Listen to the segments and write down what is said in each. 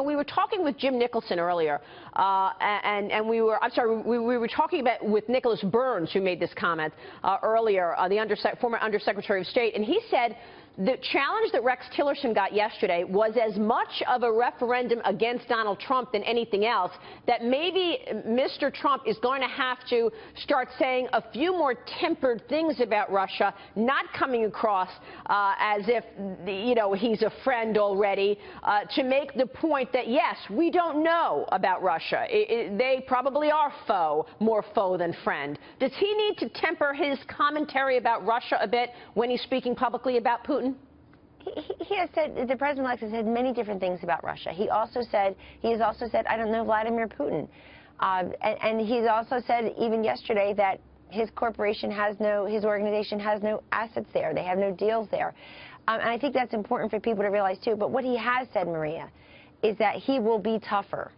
we were talking with Jim Nicholson earlier, and we were talking with Nicholas Burns, who made this comment earlier, the former Undersecretary of State, and he said the challenge that Rex Tillerson got yesterday was as much of a referendum against Donald Trump than anything else, that maybe Mr. Trump is going to have to start saying a few more tempered things about Russia, not coming across as if, he's a friend already, to make the point that, yes, we don't know about Russia. They probably are more foe than friend. Does he need to temper his commentary about Russia a bit when he's speaking publicly about Putin? He has said, the president-elect has said many different things about Russia. He has also said, I don't know Vladimir Putin. And he's also said, even yesterday, that his corporation his organization has no assets there. They have no deals there. And I think that's important for people to realize, too. But what he has said, Maria, is that he will be tougher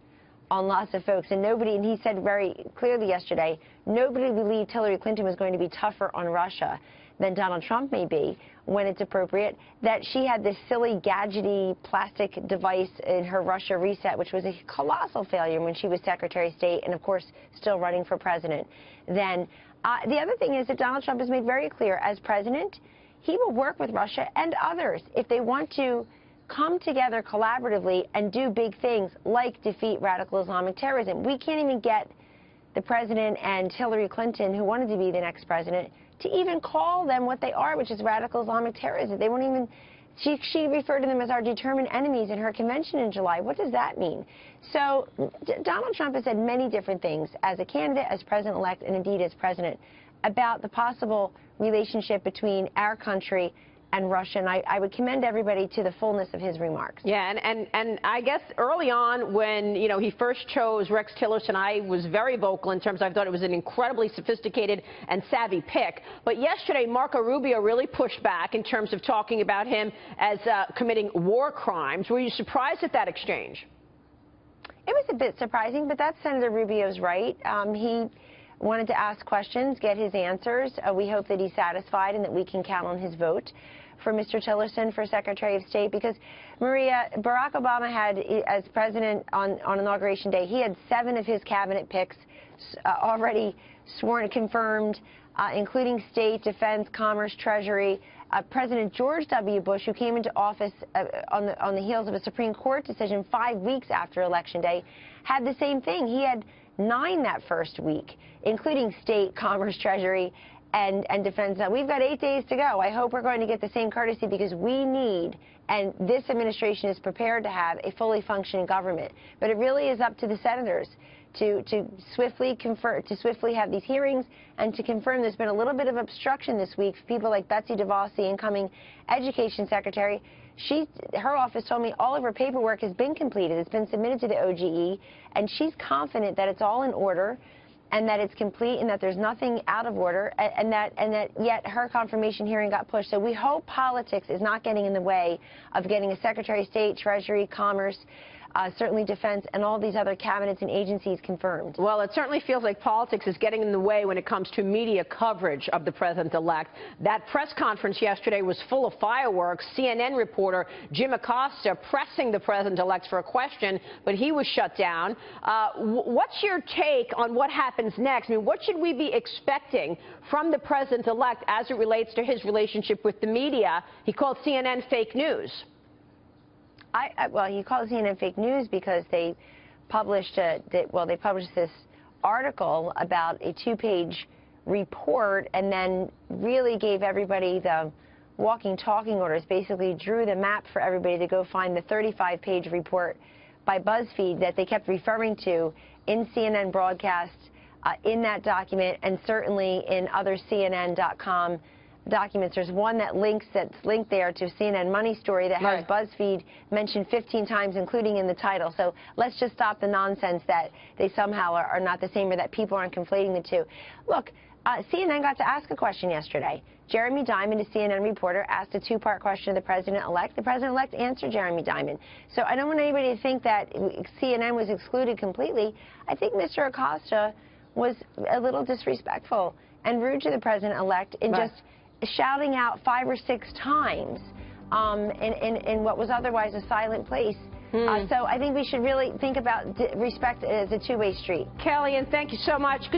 on lots of folks. And he said very clearly yesterday, nobody believed Hillary Clinton was going to be tougher on Russia than Donald Trump may be when it's appropriate, that she had this silly, gadgety plastic device in her Russia reset, which was a colossal failure when she was Secretary of State and, of course, still running for president. Then the other thing is that Donald Trump has made very clear, as president, he will work with Russia and others if they want to come together collaboratively and do big things like defeat radical Islamic terrorism. We can't even get the president and Hillary Clinton, who wanted to be the next president, to even call them what they are, which is radical Islamic terrorism. They won't even, she referred to them as our determined enemies in her convention in July. What does that mean? So Donald Trump has said many different things as a candidate, as president-elect, and indeed as president, about the possible relationship between our country and Russia, and I would commend everybody to the fullness of his remarks. Yeah, and I guess early on when, he first chose Rex Tillerson, I was very vocal in terms of I thought it was an incredibly sophisticated and savvy pick. But yesterday, Marco Rubio really pushed back in terms of talking about him as committing war crimes. Were you surprised at that exchange? It was a bit surprising, but that's Senator Rubio's right. He wanted to ask questions, get his answers. We hope that he's satisfied and that we can count on his vote for Mr. Tillerson for Secretary of State, because, Maria, Barack Obama had, as president on Inauguration Day, he had 7 of his cabinet picks already sworn, confirmed, including State, Defense, Commerce, Treasury. President George W. Bush, who came into office on the heels of a Supreme Court decision 5 weeks after Election Day, had the same thing. He had 9 that first week, including State, Commerce, Treasury, and Defense. Now, we've got 8 days to go. I hope we're going to get the same courtesy, because we need, and this administration is prepared to have, a fully functioning government. But it really is up to the senators to swiftly have these hearings and to confirm. There's been a little bit of obstruction this week for people like Betsy DeVos, incoming Education Secretary. Her office told me all of her paperwork has been completed. It's been submitted to the OGE, and she's confident that it's all in order and that it's complete and that there's nothing out of order, and that yet her confirmation hearing got pushed. So we hope politics is not getting in the way of getting a Secretary of State, Treasury, Commerce, certainly Defense, and all these other cabinets and agencies confirmed. Well, it certainly feels like politics is getting in the way when it comes to media coverage of the president-elect. That press conference yesterday was full of fireworks. CNN reporter Jim Acosta pressing the president-elect for a question, but he was shut down. What's your take on what happens next? I mean, what should we be expecting from the president-elect as it relates to his relationship with the media? He called CNN fake news. Well, he calls CNN fake news because they published this article about a 2-page report, and then really gave everybody the walking, talking orders, basically drew the map for everybody to go find the 35-page report by BuzzFeed that they kept referring to in CNN broadcasts, in that document, and certainly in other CNN.com documents. There's one that's linked there to CNN Money Story that has BuzzFeed mentioned 15 times, including in the title. So let's just stop the nonsense that they somehow are not the same, or that people aren't conflating the two. Look, CNN got to ask a question yesterday. Jeremy Diamond, a CNN reporter, asked a 2-part question of the president-elect. The president-elect answered Jeremy Diamond. So I don't want anybody to think that CNN was excluded completely. I think Mr. Acosta was a little disrespectful and rude to the president-elect in just shouting out 5 or 6 times in what was otherwise a silent place So I think we should really think about respect as a two-way street. Kellyanne, thank you so much.